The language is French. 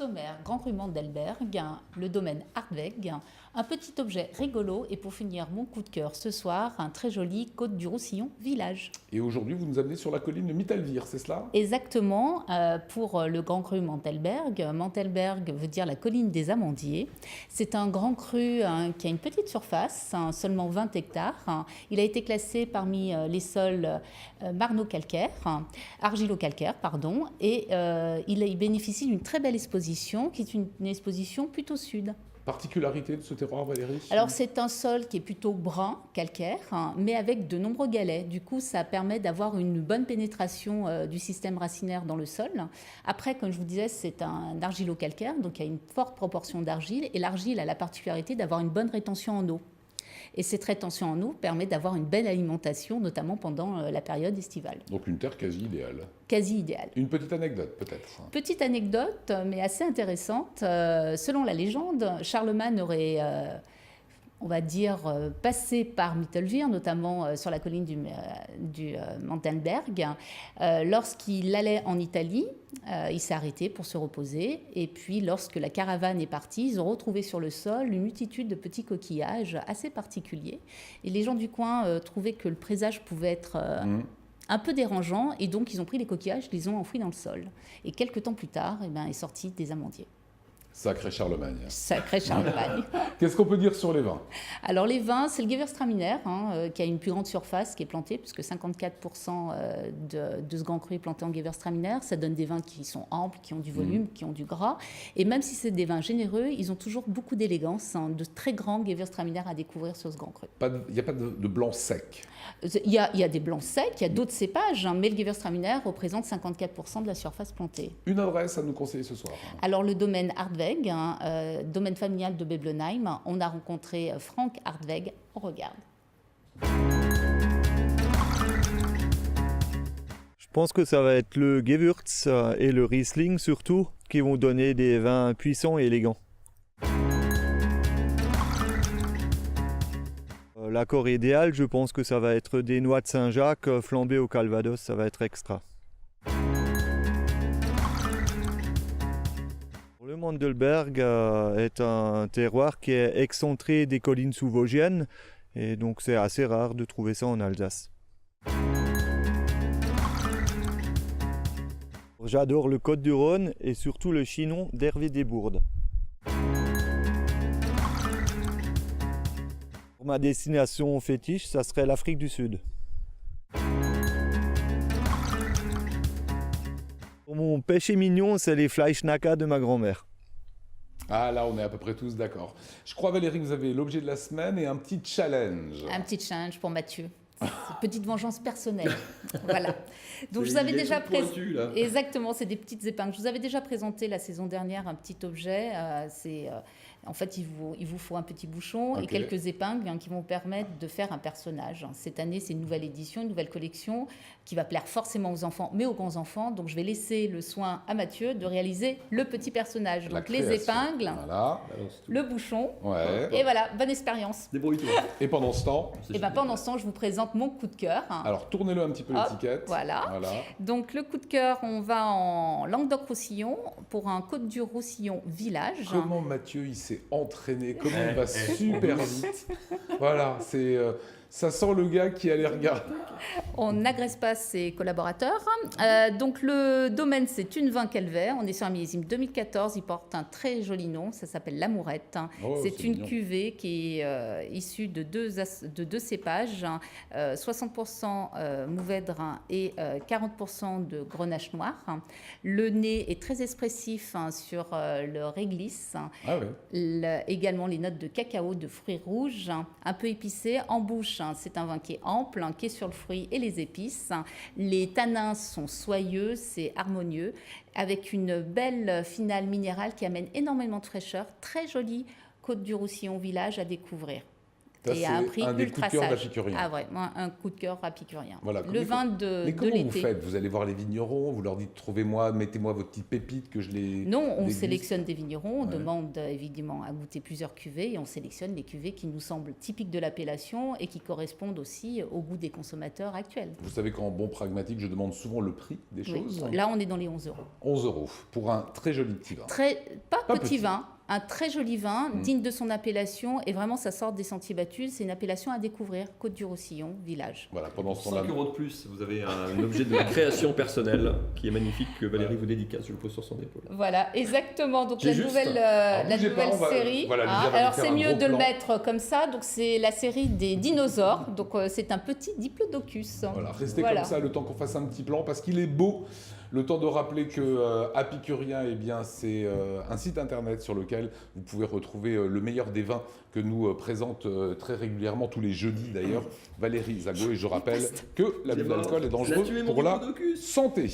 sommaire, Grand Cru Mandelberg, le domaine Hardweg, un petit objet rigolo et pour finir mon coup de cœur ce soir, un très joli Côte du Roussillon village. Et aujourd'hui, vous nous amenez sur la colline de Mittelwihr, c'est cela? Exactement, pour le Grand Cru Mandelberg. Mandelberg veut dire la colline des amandiers. C'est un grand cru qui a une petite surface, seulement 20 hectares. Il a été classé parmi les sols marno-calcaires, argilo-calcaires, pardon, et il bénéficie d'une très belle exposition, qui est une exposition plutôt sud. Particularité de ce terroir, Valérie? Alors c'est un sol qui est plutôt brun, calcaire, mais avec de nombreux galets. Du coup, ça permet d'avoir une bonne pénétration du système racinaire dans le sol. Après, comme je vous disais, c'est un argilo-calcaire, donc il y a une forte proportion d'argile. Et l'argile a la particularité d'avoir une bonne rétention en eau. Et cette rétention en eau permet d'avoir une belle alimentation, notamment pendant la période estivale. Donc une terre quasi idéale. Quasi idéale. Une petite anecdote peut-être? Petite anecdote, mais assez intéressante. Selon la légende, Charlemagne aurait, on va dire, passé par Mittelwihr, notamment sur la colline du Mandelberg. Lorsqu'il allait en Italie, il s'est arrêté pour se reposer. Et puis, lorsque la caravane est partie, ils ont retrouvé sur le sol une multitude de petits coquillages assez particuliers. Et les gens du coin trouvaient que le présage pouvait être un peu dérangeant. Et donc, ils ont pris les coquillages, ils les ont enfouis dans le sol. Et quelques temps plus tard, est sorti des amandiers. Sacré Charlemagne. Sacré Charlemagne. Qu'est-ce qu'on peut dire sur les vins? Alors les vins, c'est le Gewürztraminer qui a une plus grande surface qui est plantée, puisque 54% de ce grand cru est planté en Gewürztraminer. Ça donne des vins qui sont amples, qui ont du volume, qui ont du gras. Et même si c'est des vins généreux, ils ont toujours beaucoup d'élégance, de très grands Gewürztraminer à découvrir sur ce grand cru. Il n'y a pas de blanc sec? Il y a des blancs secs, il y a d'autres cépages, mais le Gewürztraminer représente 54% de la surface plantée. Une adresse à nous conseiller ce soir? Alors le domaine Hardweg, domaine familial de Beblenheim, on a rencontré Frank Hardweg, on regarde. Je pense que ça va être le Gewürz et le Riesling surtout qui vont donner des vins puissants et élégants. L'accord idéal, je pense que ça va être des noix de Saint-Jacques flambées au calvados, ça va être extra. Le Mandelberg est un terroir qui est excentré des collines sous-vosgiennes et donc c'est assez rare de trouver ça en Alsace. J'adore le Côtes-du-Rhône et surtout le Chinon d'Hervé Desbourdes. Pour ma destination fétiche, ça serait l'Afrique du Sud. Pour mon péché mignon, c'est les Fleischnacker de ma grand-mère. Ah là, on est à peu près tous d'accord. Je crois, Valérie, que vous avez l'objet de la semaine et un petit challenge. Un petit challenge pour Mathieu. Petite vengeance personnelle. Voilà. Donc je vous avais déjà présenté. Exactement, c'est des petites épingles. Je vous avais déjà présenté la saison dernière un petit objet. En fait, il vous faut un petit bouchon et quelques épingles qui vont permettre de faire un personnage. Cette année, c'est une nouvelle édition, une nouvelle collection qui va plaire forcément aux enfants, mais aux grands-enfants. Donc, je vais laisser le soin à Mathieu de réaliser le petit personnage. Donc, les épingles, voilà, le bouchon. Ouais. Et voilà, bonne expérience. Débrouille-toi. Et pendant ce temps, pendant ce temps, je vous présente mon coup de cœur. Alors, tournez-le un petit peu l'étiquette. Voilà. Donc, le coup de cœur, on va en Languedoc-Roussillon pour un Côte du Roussillon village. Comment Mathieu, il s'est entraîné, comment il va super vite. Voilà, ça sent le gars qui allait regarder. On n'agresse pas ses collaborateurs. Donc le domaine, c'est une vin calvaire. On est sur un millésime 2014. Il porte un très joli nom. Ça s'appelle l'Amourette. C'est une cuvée qui est issue de deux cépages. 60% Mourvèdre et 40% de Grenache noir. Le nez est très expressif sur le réglisse. Ah ouais. Également les notes de cacao, de fruits rouges, un peu épicé. En bouche, c'est un vin qui est ample, qui est sur le fruit et les épices. Les tanins sont soyeux, c'est harmonieux, avec une belle finale minérale qui amène énormément de fraîcheur. Très jolie Côte du Roussillon village à découvrir. Ça, et à un prix un des ultra coups de cœur sage. d'Apicurien. Ah ouais, moi, un coup de cœur apicurien. Voilà. Le vin Mais de comment vous l'été. faites? Vous allez voir les vignerons, vous leur dites trouvez-moi, mettez-moi vos petites pépites que je les. Non, on déguste. sélectionne des vignerons, on Ouais. demande évidemment à goûter plusieurs cuvées et on sélectionne les cuvées qui nous semblent typiques de l'appellation et qui correspondent aussi au goût des consommateurs actuels. Vous savez qu'en bon pragmatique, je demande souvent le prix des Oui. choses. Là, on est dans les 11 euros. 11 € pour un très joli petit vin. Pas Pas petit petit. vin, un très joli vin, Mm. digne de son appellation et vraiment ça sort des sentiers battus. C'est une appellation à découvrir, Côte-du-Roussillon, village. Voilà, pendant ce Pour temps-là. 5 € de plus, vous avez un objet de création personnelle qui est magnifique que Valérie vous dédicace, je le pose sur son épaule. Voilà, exactement. Donc J'ai la juste. nouvelle, Alors, la bougez pas, nouvelle on va- série. voilà, Lydia va nous alors faire c'est un mieux gros de le plan. mettre comme ça. Donc c'est la série des dinosaures. Donc c'est un petit diplodocus. Voilà, restez Voilà. comme ça le temps qu'on fasse un petit plan parce qu'il est beau. Le temps de rappeler que Apicurien, eh bien, c'est un site internet sur lequel vous pouvez retrouver le meilleur des vins que nous présente très régulièrement, tous les jeudis d'ailleurs, Valérie Zago. Et je rappelle que l'abus d'alcool est dangereux Tu es mon pour la diplodocus. santé.